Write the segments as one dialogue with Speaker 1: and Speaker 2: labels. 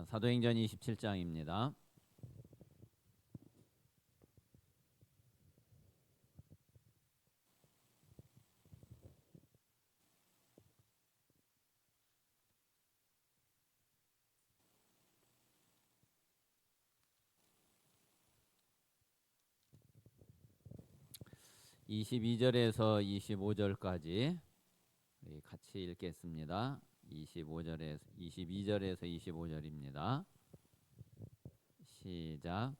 Speaker 1: 자, 사도행전 27장입니다. (22절에서 25절까지) 우리 같이 읽겠습니다. 22절에서 25절입니다. 시작.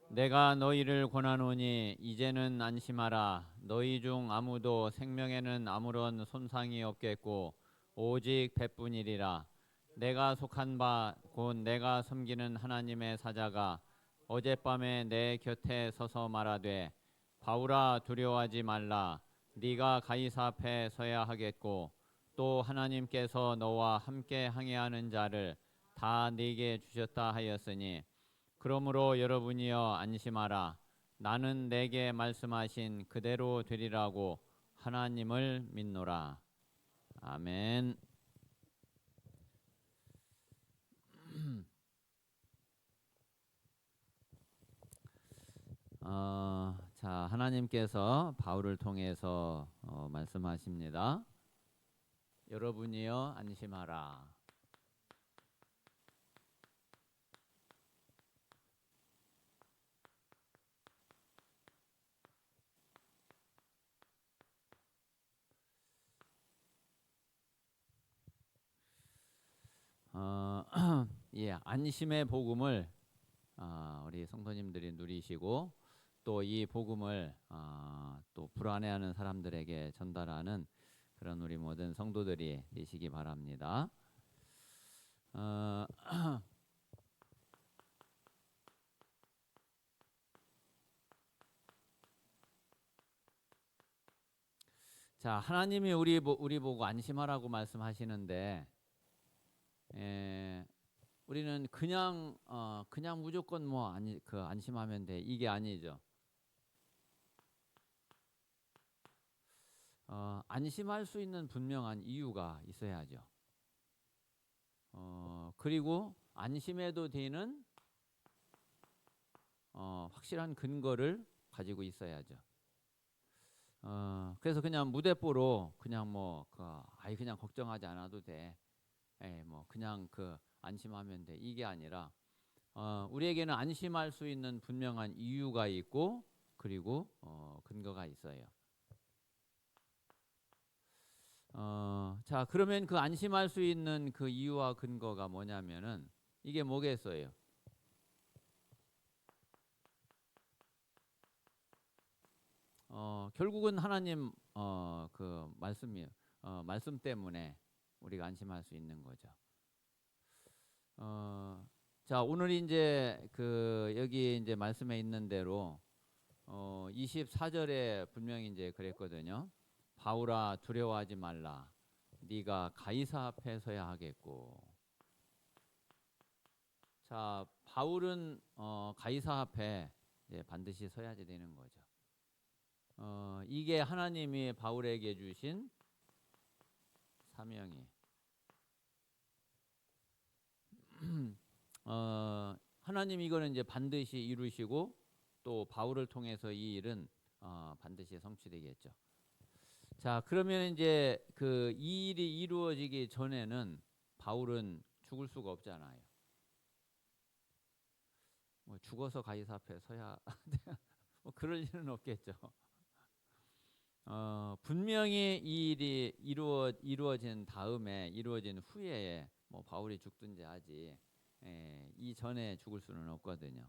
Speaker 1: 내가 너희를 권하노니 이제는 안심하라. 너희 중 아무도 생명에는 아무런 손상이 없겠고 오직 배뿐이리라. 내가 속한 바 곧 내가 섬기는 하나님의 사자가 어젯밤에 내 곁에 서서 말하되 바울아 두려워하지 말라. 네가 가이사 앞에 서야 하겠고 또 하나님께서 너와 함께 항해하는 자를 다 네게 주셨다 하였으니 그러므로 여러분이여 안심하라. 나는 내게 말씀하신 그대로 되리라고 하나님을 믿노라. 아멘. 자, 하나님께서 바울을 통해서 말씀하십니다. 여러분이여 안심하라. 예, 안심의 복음을 우리 성도님들이 누리시고 또 이 복음을 또 불안해하는 사람들에게 전달하는 그런 우리 모든 성도들이 되시기 바랍니다. 자, 하나님이 우리 보고 안심하라고 말씀하시는데 우리는 그냥 무조건 안심하면 돼 이게 아니죠. 안심할 수 있는 분명한 이유가 있어야죠. 그리고 안심해도 되는 확실한 근거를 가지고 있어야죠. 그래서 그냥 무대뽀로 그냥 그냥 걱정하지 않아도 돼. 그냥 안심하면 돼 이게 아니라 우리에게는 안심할 수 있는 분명한 이유가 있고 그리고 근거가 있어요. 자, 그러면 그 안심할 수 있는 그 이유와 근거가 뭐냐면은 이게 뭐겠어요? 결국은 하나님 그 말씀 때문에 우리가 안심할 수 있는 거죠. 자, 오늘 이제 여기 이제 말씀에 있는 대로 24절에 분명히 이제 그랬거든요. 바울아 두려워하지 말라. 네가 가이사 앞에 서야 하겠고. 자, 바울은 가이사 앞에 이제 반드시 서야지 되는 거죠. 이게 하나님이 바울에게 주신 사명이. 하나님 이거는 이제 반드시 이루시고 또 바울을 통해서 이 일은 반드시 성취되겠죠. 자, 그러면 이제 이 일이 이루어지기 전에는 바울은 죽을 수가 없잖아요. 죽어서 가이사 앞에 서야 그럴 일은 없겠죠. 분명히 이 일이 이루어진 다음에 이루어진 후에 바울이 죽든지 하지 이 전에 죽을 수는 없거든요.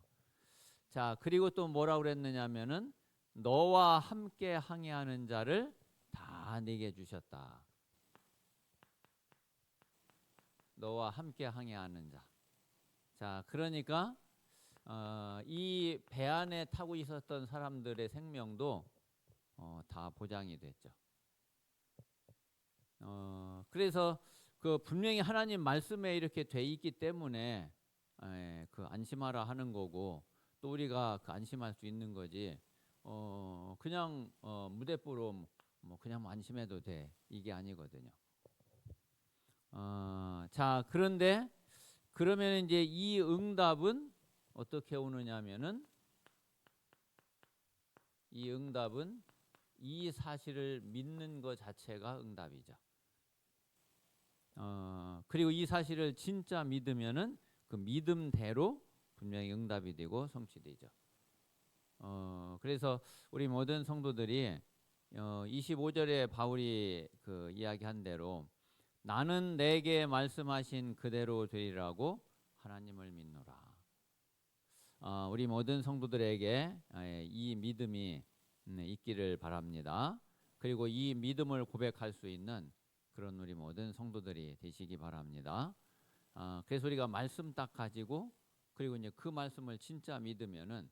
Speaker 1: 자, 그리고 또 뭐라고 그랬느냐면은 너와 함께 항해하는 자를 다 네게 주셨다. 너와 함께 항해하는 자. 자, 그러니까 이 배 안에 타고 있었던 사람들의 생명도 다 보장이 됐죠. 그래서 분명히 하나님 말씀에 이렇게 돼 있기 때문에 안심하라 하는 거고 또 우리가 안심할 수 있는 거지. 그냥 무대뽀로 그냥 안심해도 돼 이게 아니거든요. 자, 그런데 그러면 이제 이 응답은 어떻게 오느냐면은 이 응답은 이 사실을 믿는 것 자체가 응답이죠. 그리고 이 사실을 진짜 믿으면은 그 믿음대로 분명히 응답이 되고 성취되죠. 그래서 우리 모든 성도들이 25절에 바울이 그 이야기한 대로 나는 내게 말씀하신 그대로 되리라고 하나님을 믿노라. 우리 모든 성도들에게 이 믿음이 있기를 바랍니다. 그리고 이 믿음을 고백할 수 있는 그런 우리 모든 성도들이 되시기 바랍니다. 그래서 우리가 말씀 딱 가지고 그리고 이제 그 말씀을 진짜 믿으면은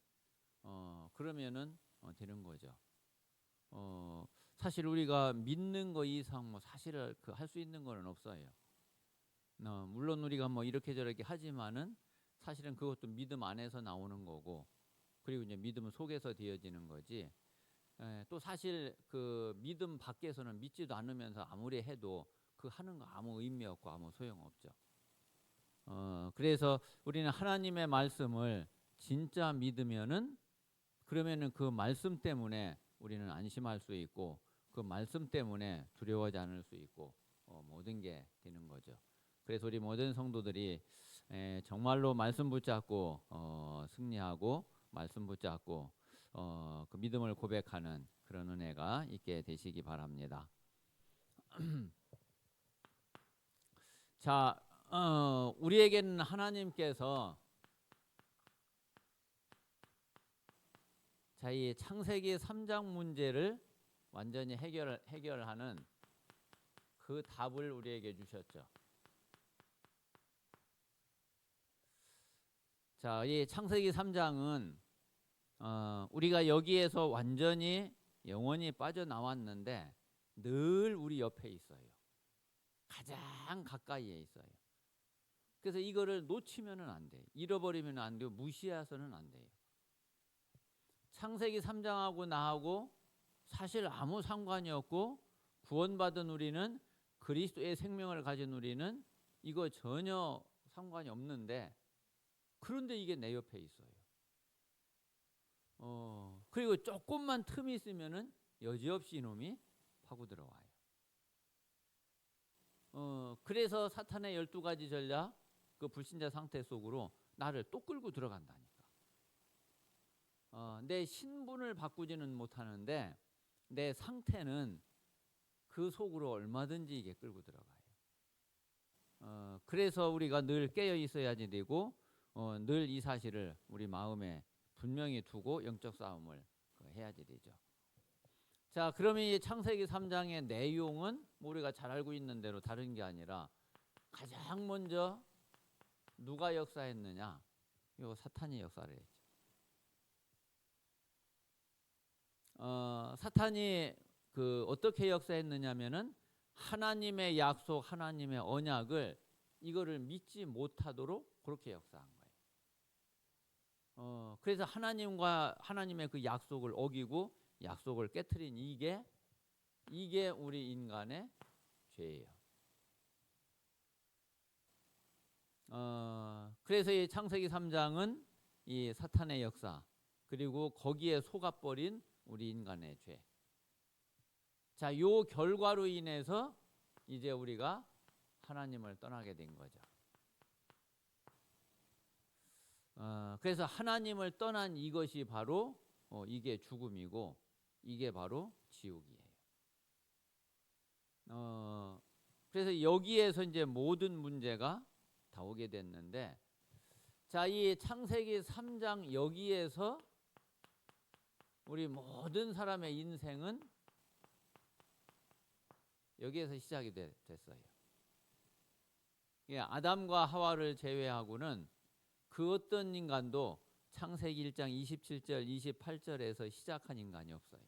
Speaker 1: 그러면은 되는 거죠. 사실 우리가 믿는 거 이상 뭐 사실을 그 할 수 있는 거는 없어요. 물론 우리가 뭐 이렇게 저렇게 하지만은 사실은 그것도 믿음 안에서 나오는 거고 그리고 이제 믿음 속에서 되어지는 거지. 또 사실 그 믿음 밖에서는 믿지도 않으면서 아무리 해도 그 하는 거 아무 의미 없고 아무 소용 없죠. 그래서 우리는 하나님의 말씀을 진짜 믿으면은 그러면은 그 말씀 때문에 우리는 안심할 수 있고 그 말씀 때문에 두려워하지 않을 수 있고 모든 게 되는 거죠. 그래서 우리 모든 성도들이 정말로 말씀 붙잡고 승리하고 말씀 붙잡고 그 믿음을 고백하는 그런 은혜가 있게 되시기 바랍니다. 자, 우리에게는 하나님께서 자, 이 창세기 3장 문제를 완전히 해결하는 그 답을 우리에게 주셨죠. 자, 이 창세기 3장은 우리가 여기에서 완전히 영원히 빠져나왔는데 늘 우리 옆에 있어요. 가장 가까이에 있어요. 그래서 이거를 놓치면은 안 돼요. 잃어버리면 안 돼요. 무시해서는 안 돼요. 창세기 3장하고 나하고 사실 아무 상관이 없고 구원받은 우리는 그리스도의 생명을 가진 우리는 이거 전혀 상관이 없는데 그런데 이게 내 옆에 있어요. 그리고 조금만 틈이 있으면은 여지없이 이놈이 파고 들어와요. 그래서 사탄의 12가지 전략 그 불신자 상태 속으로 나를 또 끌고 들어간다니까. 내 신분을 바꾸지는 못하는데 내 상태는 그 속으로 얼마든지 이게 끌고 들어가요. 그래서 우리가 늘 깨어 있어야지 되고 늘 이 사실을 우리 마음에 분명히 두고 영적 싸움을 해야지 되죠. 자, 그러면 이 창세기 3장의 내용은 우리가 잘 알고 있는 대로 다른 게 아니라 가장 먼저 누가 역사했느냐? 이거 사탄이 역사를 했죠. 사탄이 그 어떻게 역사했느냐면은 하나님의 약속, 하나님의 언약을 이거를 믿지 못하도록 그렇게 역사한 거예요. 그래서 하나님과 하나님의 그 약속을 어기고 약속을 깨트린 이게 우리 인간의 죄예요. 그래서 이 창세기 3장은 이 사탄의 역사 그리고 거기에 속아버린 우리 인간의 죄. 자, 요 결과로 인해서 이제 우리가 하나님을 떠나게 된 거죠. 그래서 하나님을 떠난 이것이 바로 이게 죽음이고 이게 바로 지옥이에요. 그래서 여기에서 이제 모든 문제가 다 오게 됐는데 자, 이 창세기 3장 여기에서 우리 모든 사람의 인생은 여기에서 시작이 됐어요. 아담과 하와를 제외하고는 그 어떤 인간도 창세기 1장 27절 28절에서 시작한 인간이 없어요.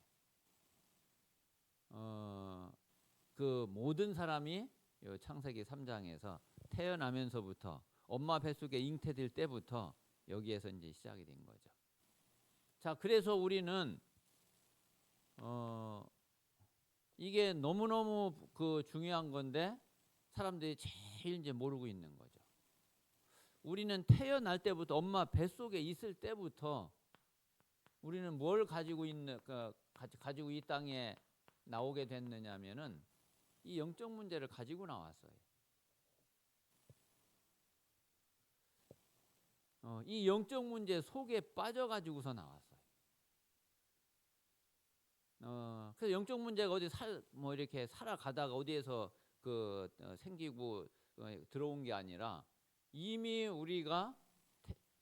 Speaker 1: 그 모든 사람이 창세기 3장에서 태어나면서부터 엄마 뱃속에 잉태될 때부터 여기에서 이제 시작이 된 거죠. 자, 그래서 우리는 이게 너무너무 그 중요한 건데 사람들이 제일 이제 모르고 있는 거죠. 우리는 태어날 때부터 엄마 뱃속에 있을 때부터 우리는 뭘 가지고 있는 가지고 이 땅에 나오게 됐느냐면은 이 영적 문제를 가지고 나왔어요. 이 영적 문제 속에 빠져가지고서 나왔어요. 그래서 영적 문제가 어디 뭐 이렇게 살아가다가 어디에서 생기고 들어온 게 아니라 이미 우리가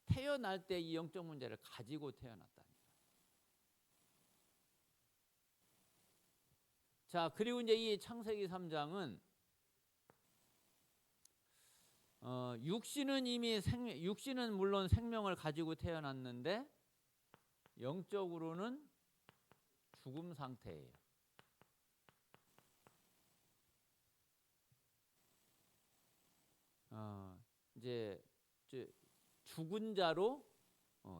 Speaker 1: 태어날 때 이 영적 문제를 가지고 태어났다는 거예요. 자, 그리고 이제 이 창세기 3장은 육신은 물론 생명을 가지고 태어났는데 영적으로는 죽음 상태예요. 이제 죽은 자로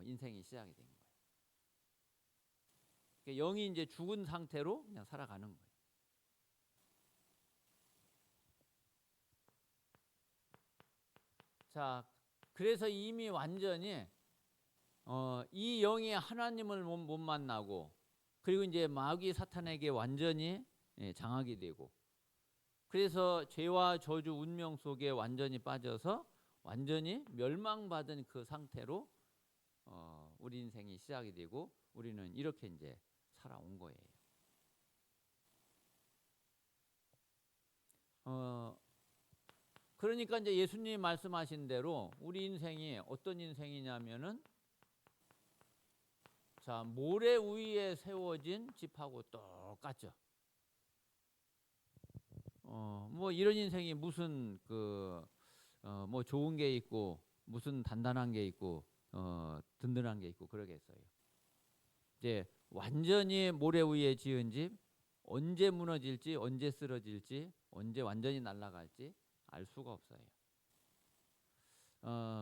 Speaker 1: 인생이 시작이 된 거예요. 그러니까 영이 이제 죽은 상태로 그냥 살아가는 거예요. 자, 그래서 이미 완전히 이 영이 하나님을 못 만나고 그리고 이제 마귀 사탄에게 완전히 장악이 되고 그래서 죄와 저주 운명 속에 완전히 빠져서 완전히 멸망받은 그 상태로 우리 인생이 시작이 되고 우리는 이렇게 이제 살아온 거예요. 그러니까 이제 예수님이 말씀하신 대로 우리 인생이 어떤 인생이냐면은 자, 모래 위에 세워진 집하고 똑같죠. 뭐 이런 인생이 무슨 뭐 좋은 게 있고 무슨 단단한 게 있고 든든한 게 있고 그러겠어요. 이제 완전히 모래 위에 지은 집 언제 무너질지 언제 쓰러질지 언제 완전히 날아갈지 알 수가 없어요.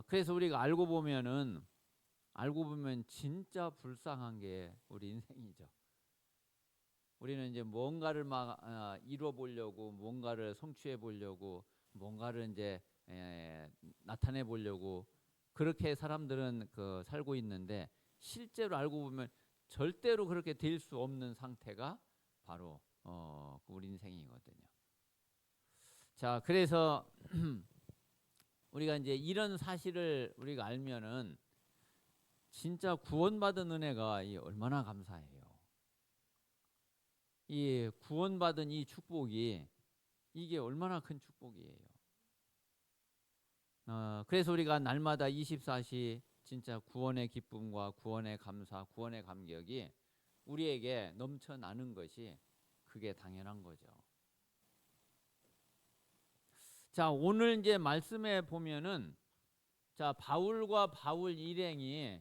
Speaker 1: 그래서 우리가 알고 보면 진짜 불쌍한 게 우리 인생이죠. 우리는 이제 뭔가를 막 이루어 보려고 뭔가를 성취해 보려고 뭔가를 이제 나타내 보려고 그렇게 사람들은 살고 있는데 실제로 알고 보면 절대로 그렇게 될 수 없는 상태가 바로 우리 인생이거든요. 자, 그래서 우리가 이제 이런 사실을 우리가 알면은 진짜 구원받은 은혜가 얼마나 감사해요. 이 구원받은 이 축복이 이게 얼마나 큰 축복이에요. 그래서 우리가 날마다 24시 진짜 구원의 기쁨과 구원의 감사, 구원의 감격이 우리에게 넘쳐나는 것이 그게 당연한 거죠. 자, 오늘 이제 말씀에 보면은 자, 바울과 바울 일행이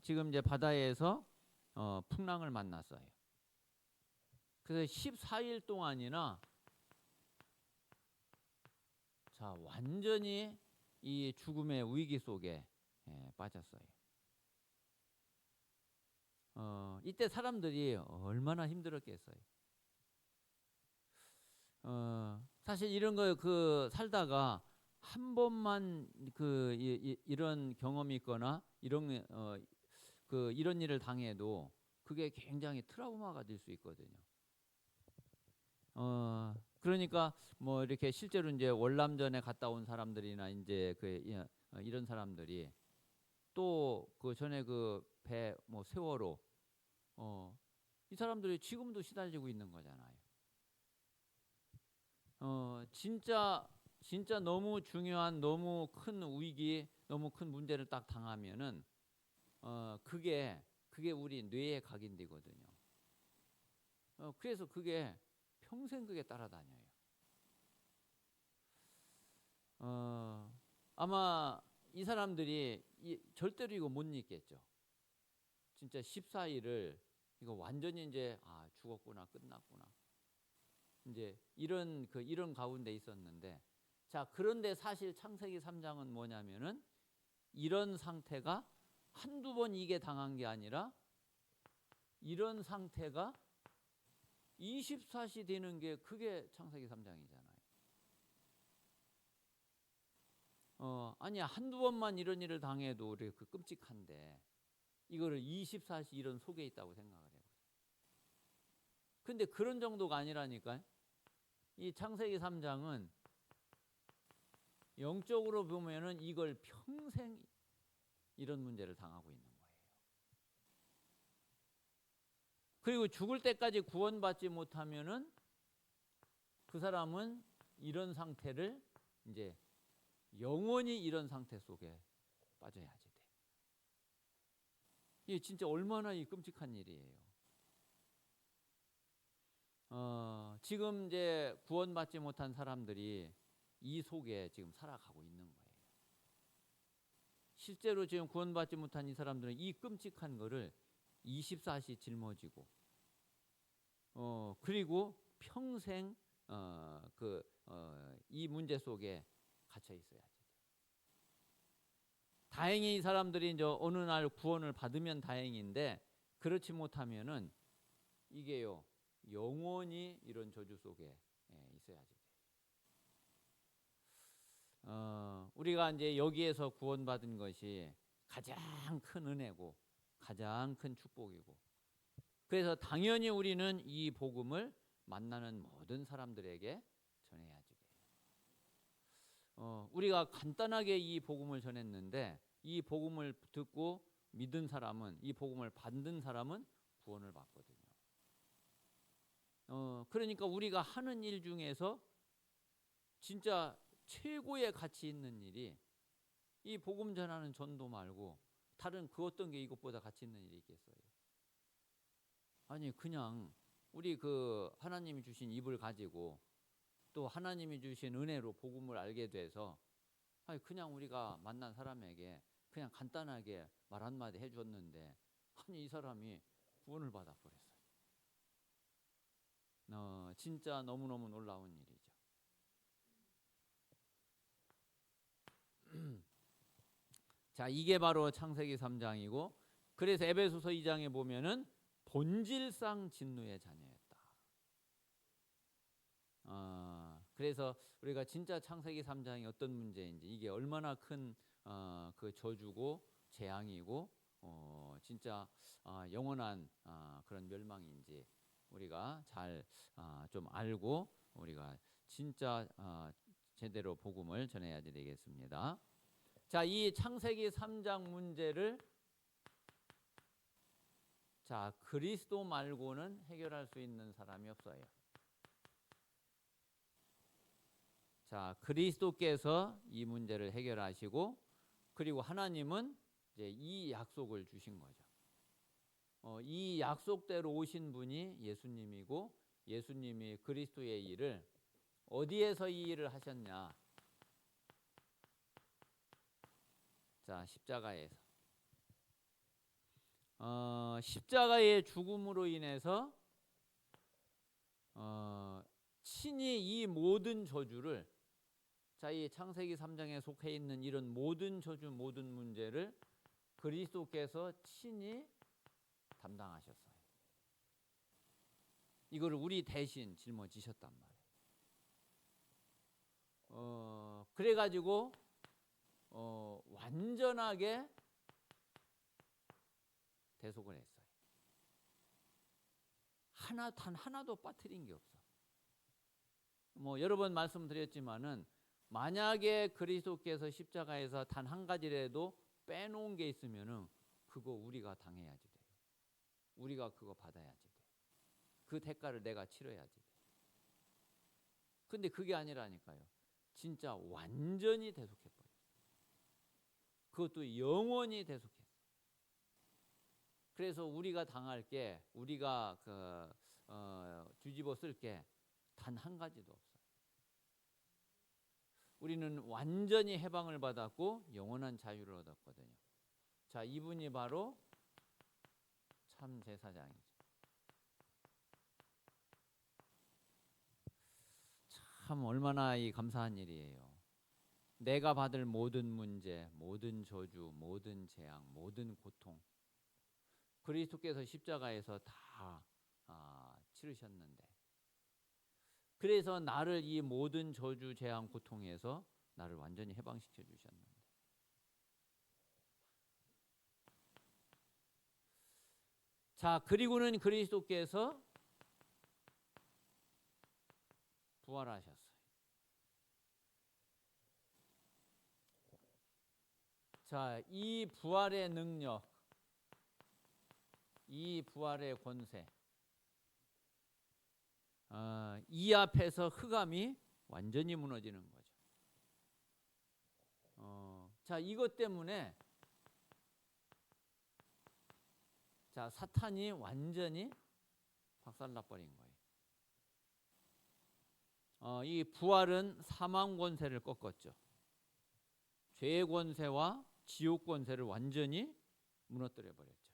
Speaker 1: 지금 이제 바다에서 풍랑을 만났어요. 그래서 14일 동안이나 자, 완전히 이 죽음의 위기 속에 빠졌어요. 이때 사람들이 얼마나 힘들었겠어요. 사실 이런 거 살다가 한 번만 이런 경험이 있거나 이런 일을 당해도 그게 굉장히 트라우마가 될 수 있거든요. 그러니까 뭐 이렇게 실제로 이제 월남전에 갔다 온 사람들이나 이제 이런 사람들이 또 그 전에 배 뭐 세월호 이 사람들이 지금도 시달리고 있는 거잖아요. 진짜 너무 중요한 너무 큰 위기, 너무 큰 문제를 딱 당하면은 그게 우리 뇌에 각인되거든요. 그래서 그게 평생 그게 따라다녀요. 아마 이 사람들이 절대로 이거 못 잊겠죠. 진짜 14일을 이거 완전히 이제 죽었구나, 끝났구나. 이제 이런 가운데 있었는데, 자, 그런데 사실 창세기 3장은 뭐냐면은 이런 상태가 한두 번 이게 당한 게 아니라 이런 상태가 24시 되는 게 그게 창세기 3장이잖아요. 아니 한두 번만 이런 일을 당해도 우리 그 끔찍한데 이거를 24시 이런 속에 있다고 생각을 해요. 근데 그런 정도가 아니라니까요. 이 창세기 3장은 영적으로 보면은 이걸 평생 이런 문제를 당하고 있는 거예요. 그리고 죽을 때까지 구원받지 못하면은 그 사람은 이런 상태를 이제 영원히 이런 상태 속에 빠져야지 돼. 이게 진짜 얼마나 이 끔찍한 일이에요. 지금 이제 구원받지 못한 사람들이 이 속에 지금 살아가고 있는 거예요. 실제로 지금 구원받지 못한 이 사람들은 이 끔찍한 거를 24시 짊어지고 그리고 평생 이 문제 속에 갇혀 있어야지. 다행히 이 사람들이 이제 어느 날 구원을 받으면 다행인데 그렇지 못하면은 이게요 영원히 이런 저주 속에 있어야지. 우리가 이제 여기에서 구원받은 것이 가장 큰 은혜고 가장 큰 축복이고 그래서 당연히 우리는 이 복음을 만나는 모든 사람들에게 전해야지 돼요. 우리가 간단하게 이 복음을 전했는데 이 복음을 듣고 믿은 사람은 이 복음을 받는 사람은 구원을 받거든요. 그러니까 우리가 하는 일 중에서 진짜 최고의 가치 있는 일이 이 복음 전하는 전도 말고 다른 그 어떤 게 이것보다 가치 있는 일이 있겠어요? 아니 그냥 우리 그 하나님이 주신 입을 가지고 또 하나님이 주신 은혜로 복음을 알게 돼서 아니 그냥 우리가 만난 사람에게 그냥 간단하게 말 한마디 해줬는데 아니 이 사람이 구원을 받아버렸어요. 진짜 너무너무 놀라운 일이죠. 자, 이게 바로 창세기 3장이고 그래서 에베소서 2장에 보면은 본질상 진노의 자녀였다. 그래서 우리가 진짜 창세기 3장이 어떤 문제인지 이게 얼마나 큰 그 저주고 재앙이고 진짜 영원한 그런 멸망인지 우리가 잘 좀 알고 우리가 진짜 제대로 복음을 전해야 되겠습니다. 자, 이 창세기 3장 문제를 자, 그리스도 말고는 해결할 수 있는 사람이 없어요. 자, 그리스도께서 이 문제를 해결하시고 그리고 하나님은 이제 이 약속을 주신 거죠. 이 약속대로 오신 분이 예수님이고 예수님이 그리스도의 일을 어디에서 이 일을 하셨냐? 자, 십자가에서. 십자가의 죽음으로 인해서 친히 이 모든 저주를 자, 이 창세기 3장에 속해 있는 이런 모든 저주 모든 문제를 그리스도께서 친히 담당하셨어요. 이거를 우리 대신 짊어지셨단 말이에요. 그래가지고 완전하게 대속을 했어요. 단 하나도 빠뜨린 게 없어. 뭐 여러 번 말씀드렸지만은 만약에 그리스도께서 십자가에서 단 한 가지라도 빼놓은 게 있으면은 그거 우리가 당해야지 돼요. 우리가 그거 받아야지 돼요. 그 대가를 내가 치러야지 돼요. 근데 그게 아니라니까요. 진짜 완전히 대속해버렸어요. 그것도 영원히 대속했어요. 그래서 우리가 당할 게 우리가 뒤집어 쓸 게 단 한 가지도 없어요. 우리는 완전히 해방을 받았고 영원한 자유를 얻었거든요. 자, 이분이 바로 참 제사장이죠. 참 얼마나 이 감사한 일이에요. 내가 받을 모든 문제, 모든 저주, 모든 재앙, 모든 고통 그리스도께서 십자가에서 다 치르셨는데 그래서 나를 이 모든 저주, 재앙, 고통에서 나를 완전히 해방시켜 주셨는데. 자, 그리고는 그리스도께서 부활하셨어요. 자, 이 부활의 능력, 이 부활의 권세, 이 앞에서 흑암이 완전히 무너지는 거죠. 자, 이것 때문에 자, 사탄이 완전히 박살나버린 거예요. 이 부활은 사망 권세를 꺾었죠. 죄의 권세와 지옥 권세를 완전히 무너뜨려 버렸죠.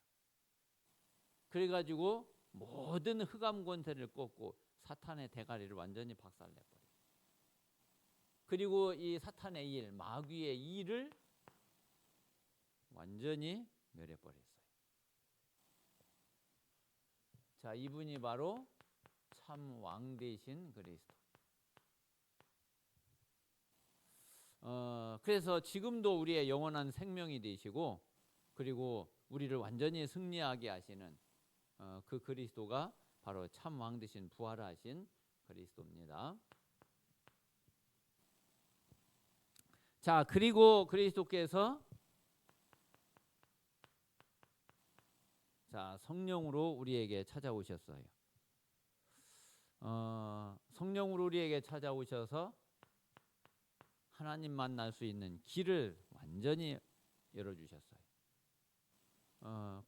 Speaker 1: 그래가지고 모든 흑암 권세를 꺾고 사탄의 대가리를 완전히 박살내버려요. 그리고 이 사탄의 일, 마귀의 일을 완전히 멸해버렸어요. 자, 이분이 바로 참 왕 되신 그리스도. 그래서 지금도 우리의 영원한 생명이 되시고, 그리고 우리를 완전히 승리하게 하시는 그 그리스도가 바로 참 왕 되신 부활하신 그리스도입니다. 자, 그리고 그리스도께서 자, 성령으로 우리에게 찾아오셨어요. 성령으로 우리에게 찾아오셔서 하나님 만날 수 있는 길을 완전히 열어주셨어요.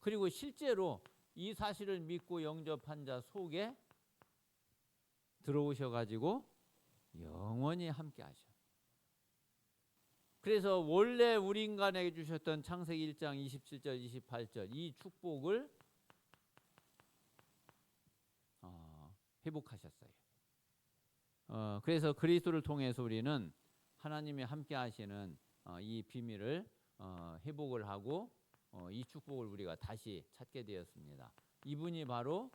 Speaker 1: 그리고 실제로 이 사실을 믿고 영접한 자 속에 들어오셔가지고 영원히 함께 하셔. 그래서 원래 우리 인간에게 주셨던 창세기 1장 27절 28절 이 축복을 회복하셨어요. 그래서 그리스도를 통해서 우리는 하나님이 함께 하시는 이 비밀을 회복을 하고 이 축복을 우리가 다시 찾게 되었습니다. 이분이 바로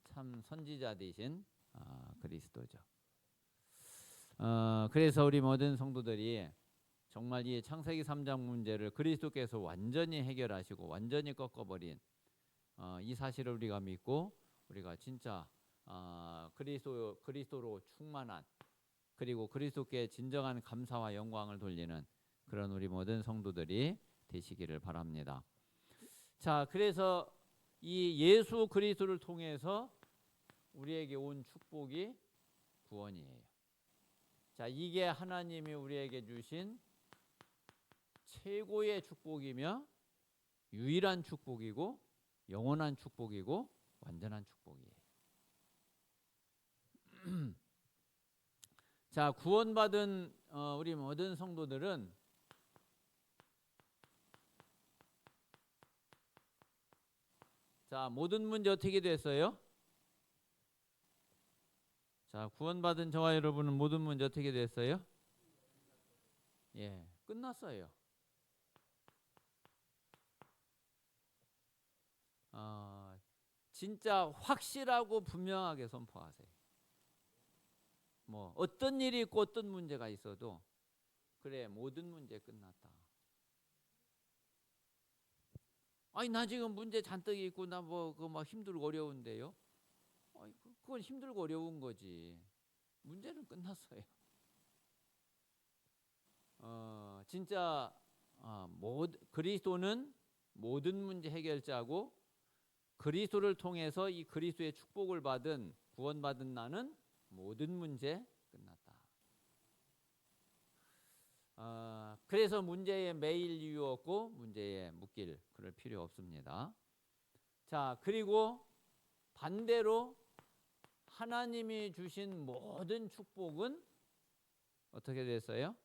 Speaker 1: 참 선지자 되신 그리스도죠. 그래서 우리 모든 성도들이 정말 이 창세기 3장 문제를 그리스도께서 완전히 해결하시고 완전히 꺾어버린 이 사실을 우리가 믿고 우리가 진짜 그리스도로 충만한 그리고 그리스도께 진정한 감사와 영광을 돌리는 그런 우리 모든 성도들이 되시기를 바랍니다. 자, 그래서 이 예수 그리스도를 통해서 우리에게 온 축복이 구원이에요. 자, 이게 하나님이 우리에게 주신 최고의 축복이며 유일한 축복이고 영원한 축복이고 완전한 축복이에요. 자, 구원받은 우리 모든 성도들은 자, 모든 문제 어떻게 됐어요? 자, 구원받은 저와 여러분은 모든 문제 어떻게 됐어요? 예, 끝났어요. 진짜 확실하고 분명하게 선포하세요. 뭐 어떤 일이 있고 어떤 문제가 있어도 그래, 모든 문제 끝났다. 아니, 나 지금 문제 잔뜩 있고 나 뭐 그 막 힘들고 어려운데요. 그건 힘들고 어려운 거지. 문제는 끝났어요. 진짜 그리스도는 모든 문제 해결자고 그리스도를 통해서 이 그리스도의 축복을 받은 구원받은 나는 모든 문제 끝났다. 그래서 문제에 매일 이유 없고 문제에 묶일 그럴 필요 없습니다. 자, 그리고 반대로 하나님이 주신 모든 축복은 어떻게 됐어요?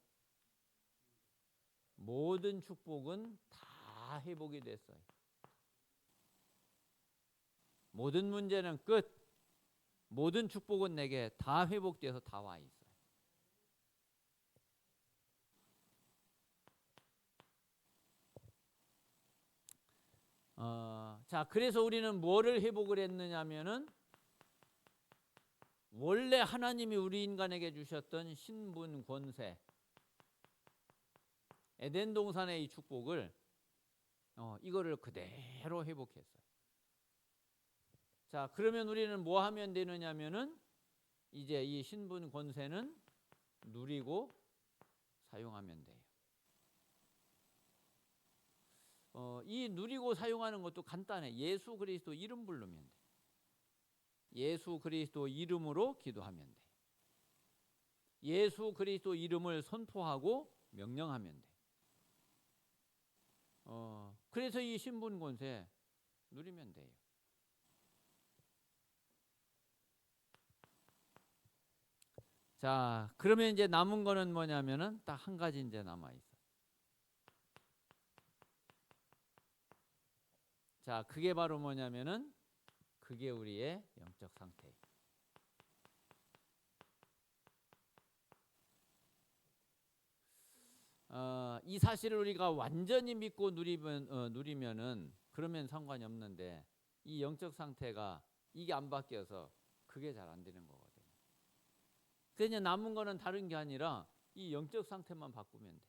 Speaker 1: 모든 축복은 다 회복이 됐어요. 모든 문제는 끝. 모든 축복은 내게 다 회복돼서 다 와 있어요. 자, 그래서 우리는 뭐를 회복을 했느냐면은 원래 하나님이 우리 인간에게 주셨던 신분, 권세, 에덴 동산의 이 축복을 이거를 그대로 회복했어요. 자, 그러면 우리는 뭐 하면 되느냐면은 이제 이 신분 권세는 누리고 사용하면 돼요. 이 누리고 사용하는 것도 간단해. 예수 그리스도 이름 부르면 돼. 예수 그리스도 이름으로 기도하면 돼. 예수 그리스도 이름을 선포하고 명령하면 돼. 그래서 이 신분 권세 누리면 돼요. 자, 그러면 이제 남은 거는 뭐냐면은 딱 한 가지 이제 남아 있어. 자, 그게 바로 뭐냐면은 그게 우리의 영적 상태. 이 사실을 우리가 완전히 믿고 누리면은 그러면 상관이 없는데 이 영적 상태가 이게 안 바뀌어서 그게 잘 안 되는 거거든요. 그냥 남은 거는 다른 게 아니라 이 영적 상태만 바꾸면 돼.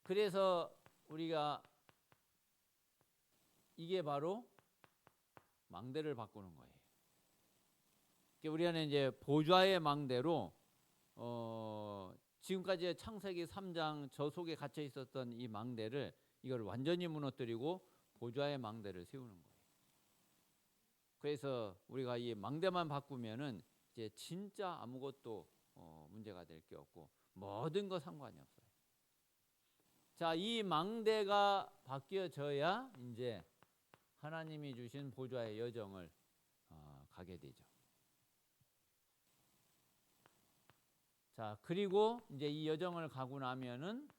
Speaker 1: 그래서 우리가 이게 바로 망대를 바꾸는 거예요. 우리는 이제 보좌의 망대로 지금까지 창세기 3장 저 속에 갇혀 있었던 이 망대를 이걸 완전히 무너뜨리고 보좌의 망대를 세우는 거예요. 그래서 우리가 이 망대만 바꾸면은 이제 진짜 아무것도 문제가 될 게 없고 모든 거 상관이 없어요. 자, 이 망대가 바뀌어져야 이제 하나님이 주신 보좌의 여정을 가게 되죠. 자, 그리고 이제 이 여정을 가고 나면은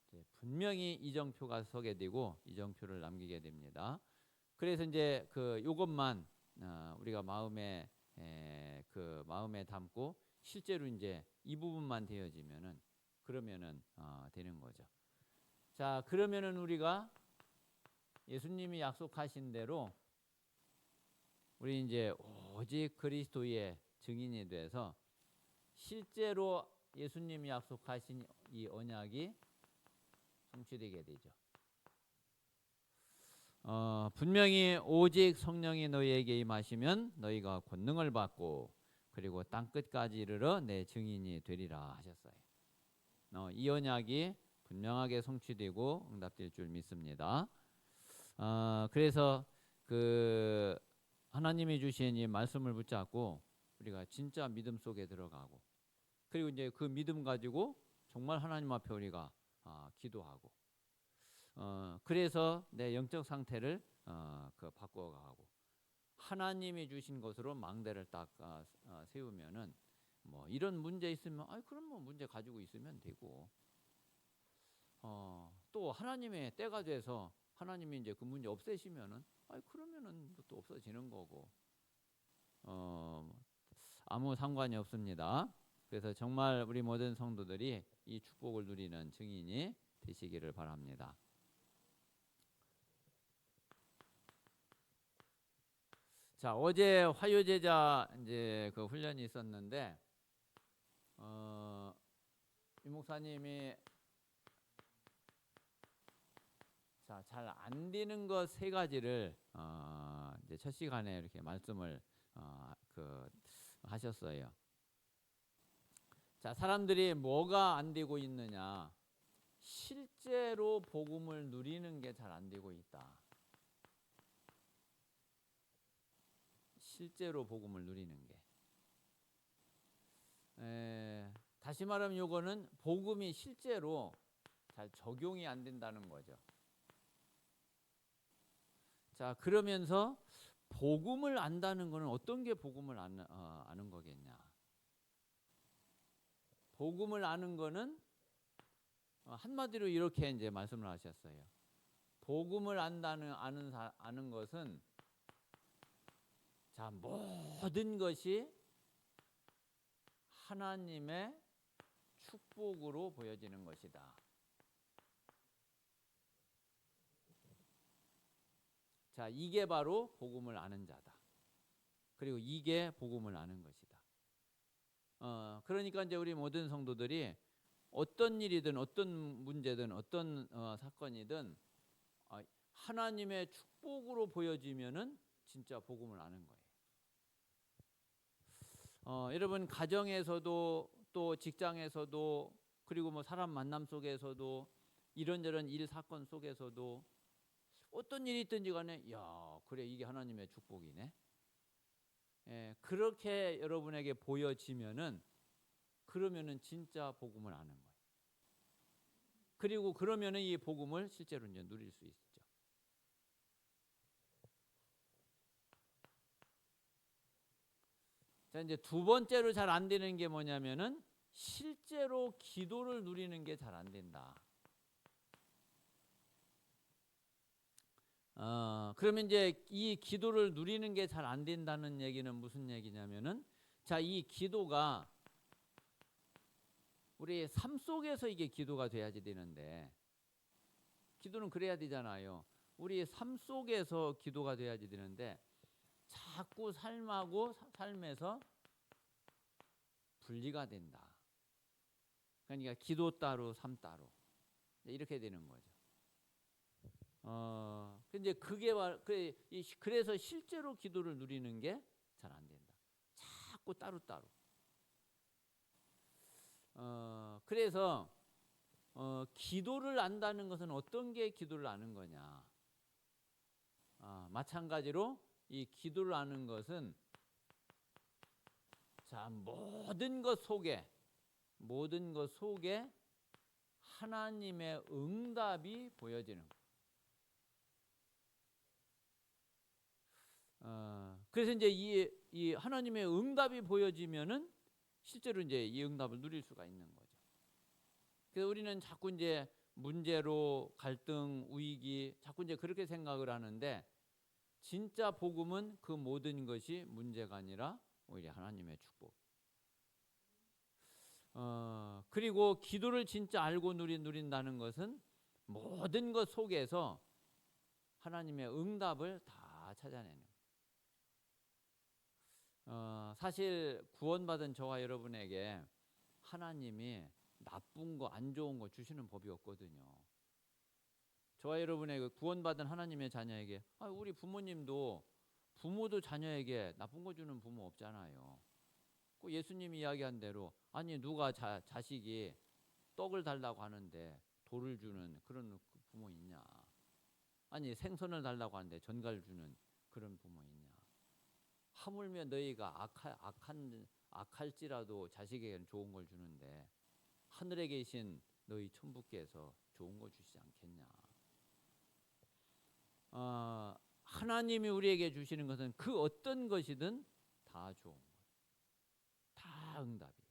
Speaker 1: 이제 분명히 이정표가 서게 되고 이정표를 남기게 됩니다. 그래서 이제 그 요것만 우리가 마음에 담고 실제로 이제 이 부분만 되어지면은 그러면은 되는 거죠. 자, 그러면은 우리가 예수님이 약속하신 대로 우리 이제 오직 그리스도의 증인이 돼서 실제로 예수님이 약속하신 이 언약이 성취되게 되죠. 분명히 오직 성령이 너희에게 임하시면 너희가 권능을 받고 그리고 땅 끝까지 이르러 내 증인이 되리라 하셨어요. 이 언약이 분명하게 성취되고 응답될 줄 믿습니다. 그래서 그 하나님이 주신 이 말씀을 붙잡고 우리가 진짜 믿음 속에 들어가고 그리고 이제 그 믿음 가지고 정말 하나님 앞에 우리가 기도하고 그래서 내 영적 상태를 바꿔가고 하나님이 주신 것으로 망대를 딱 세우면은 뭐 이런 문제 있으면 그럼 뭐 문제 가지고 있으면 되고 또 하나님의 때가 돼서 하나님이 이제 그 문제 없애시면은 그러면은 또 없어지는 거고 아무 상관이 없습니다. 그래서 정말 우리 모든 성도들이 이 축복을 누리는 증인이 되시기를 바랍니다. 자, 어제 화요제자 이제 그 훈련이 있었는데 이 목사님이 자, 잘 안 되는 것 세 가지를 이제 첫 시간에 이렇게 말씀을 하셨어요. 자, 사람들이 뭐가 안 되고 있느냐? 실제로 복음을 누리는 게 잘 안 되고 있다. 실제로 복음을 누리는 게. 다시 말하면 요거는 복음이 실제로 잘 적용이 안 된다는 거죠. 자, 그러면서 복음을 안다는 거는 어떤 게 복음을 아는 거겠냐? 복음을 아는 거는 한마디로 이렇게 이제 말씀을 하셨어요. 복음을 아는 것은 자, 모든 것이 하나님의 축복으로 보여지는 것이다. 자, 이게 바로 복음을 아는 자다. 그리고 이게 복음을 아는 것이다. 그러니까 이제 우리 모든 성도들이 어떤 일이든 어떤 문제든 어떤 사건이든 하나님의 축복으로 보여지면은 진짜 복음을 아는 거예요. 여러분 가정에서도 또 직장에서도 그리고 뭐 사람 만남 속에서도 이런저런 일 사건 속에서도 어떤 일이 있든지 간에 야 그래 이게 하나님의 축복이네. 예, 그렇게 여러분에게 보여지면은 그러면은 진짜 복음을 아는 거예요. 그리고 그러면은 이 복음을 실제로 이제 누릴 수 있죠. 자 이제 두 번째로 잘 안 되는 게 뭐냐면은 실제로 기도를 누리는 게 잘 안 된다. 그러면 이제 이 기도를 누리는 게 잘 안 된다는 얘기는 무슨 얘기냐면은 자, 이 기도가 우리 삶 속에서 이게 기도가 돼야지 되는데 기도는 그래야 되잖아요. 우리 삶 속에서 기도가 돼야지 되는데 자꾸 삶하고 삶에서 분리가 된다. 그러니까 기도 따로 삶 따로 이렇게 되는 거죠. 근데 그게 그래서 실제로 기도를 누리는 게 잘 안 된다. 자꾸 따로따로. 그래서 기도를 안다는 것은 어떤 게 기도를 아는 거냐? 마찬가지로 이 기도를 아는 것은 자 모든 것 속에 하나님의 응답이 보여지는 거. 그래서 이제 이 하나님의 응답이 보여지면은 실제로 이제 이 응답을 누릴 수가 있는 거죠. 그래서 우리는 자꾸 이제 문제로 갈등, 위기, 자꾸 이제 그렇게 생각을 하는데 진짜 복음은 그 모든 것이 문제가 아니라 오히려 하나님의 축복. 그리고 기도를 진짜 알고 누린다는 것은 모든 것 속에서 하나님의 응답을 다 찾아내는. 사실 구원받은 저와 여러분에게 하나님이 나쁜 거, 안 좋은 거 주시는 법이 없거든요. 저와 여러분에게 구원받은 하나님의 자녀에게 우리 부모도 자녀에게 나쁜 거 주는 부모 없잖아요. 그 예수님이 이야기한 대로 아니 누가 자식이 떡을 달라고 하는데 돌을 주는 그런 부모 있냐? 아니 생선을 달라고 하는데 전갈 주는 그런 부모 있냐? 하물며 너희가 악할지라도 자식에게는 좋은 걸 주는데 하늘에 계신 너희 천부께서 좋은 거 주시지 않겠냐? 하나님이 우리에게 주시는 것은 그 어떤 것이든 다 좋은 거예요. 다 응답이에요.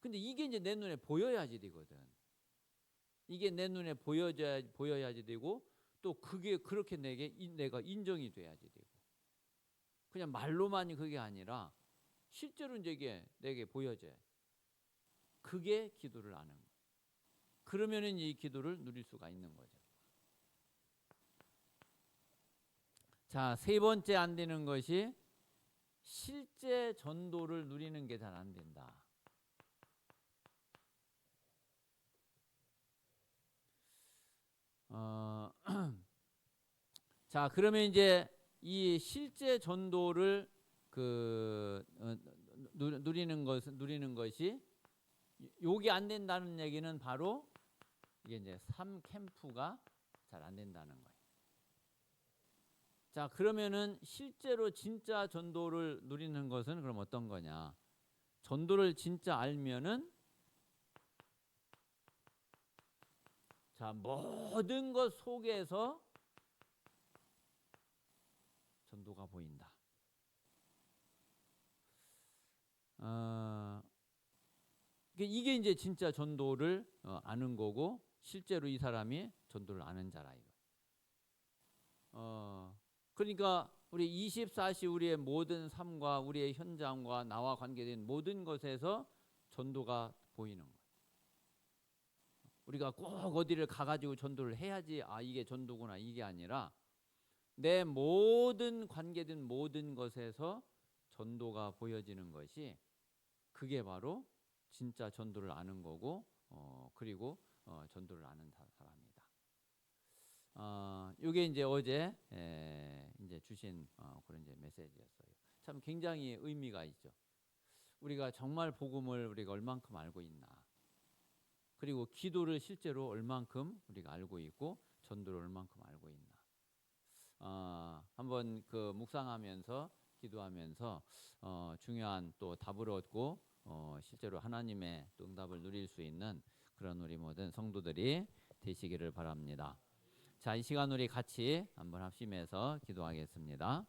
Speaker 1: 근데 이게 이제 내 눈에 보여야지 되거든. 이게 내 눈에 보여야지 되고 또 그게 그렇게 내가 인정이 돼야지 되고 그냥 말로만이 그게 아니라 실제로 이제 이게 내게 보여져요. 그게 기도를 아는 거예요. 그러면은 이 기도를 누릴 수가 있는 거죠. 자, 세 번째 안 되는 것이 실제 전도를 누리는 게 잘 안 된다. 자, 그러면 이제 이 실제 전도를 누리는 것이 요게 안 된다는 얘기는 바로 이게 이제 3캠프가 잘 안 된다는 거예요. 자, 그러면은 실제로 진짜 전도를 누리는 것은 그럼 어떤 거냐? 전도를 진짜 알면은 자, 모든 것 속에서 전도가 보인다. 이게 이제 진짜 전도를 아는 거고 실제로 이 사람이 전도를 아는 자라 이거. 그러니까 우리 24시 우리의 모든 삶과 우리의 현장과 나와 관계된 모든 것에서 전도가 보이는 거예요. 우리가 꼭 어디를 가가지고 전도를 해야지 이게 전도구나 이게 아니라 내 모든 관계된 모든 것에서 전도가 보여지는 것이 그게 바로 진짜 전도를 아는 거고, 그리고 전도를 아는 사람이다. 이게 이제 어제 이제 주신 그런 이제 메시지였어요. 참 굉장히 의미가 있죠. 우리가 정말 복음을 우리가 얼만큼 알고 있나, 그리고 기도를 실제로 얼만큼 우리가 알고 있고 전도를 얼만큼 알고 있나. 한번 그 묵상하면서 기도하면서 중요한 또 답을 얻고 실제로 하나님의 또 응답을 누릴 수 있는 그런 우리 모든 성도들이 되시기를 바랍니다. 자, 이 시간 우리 같이 한번 합심해서 기도하겠습니다.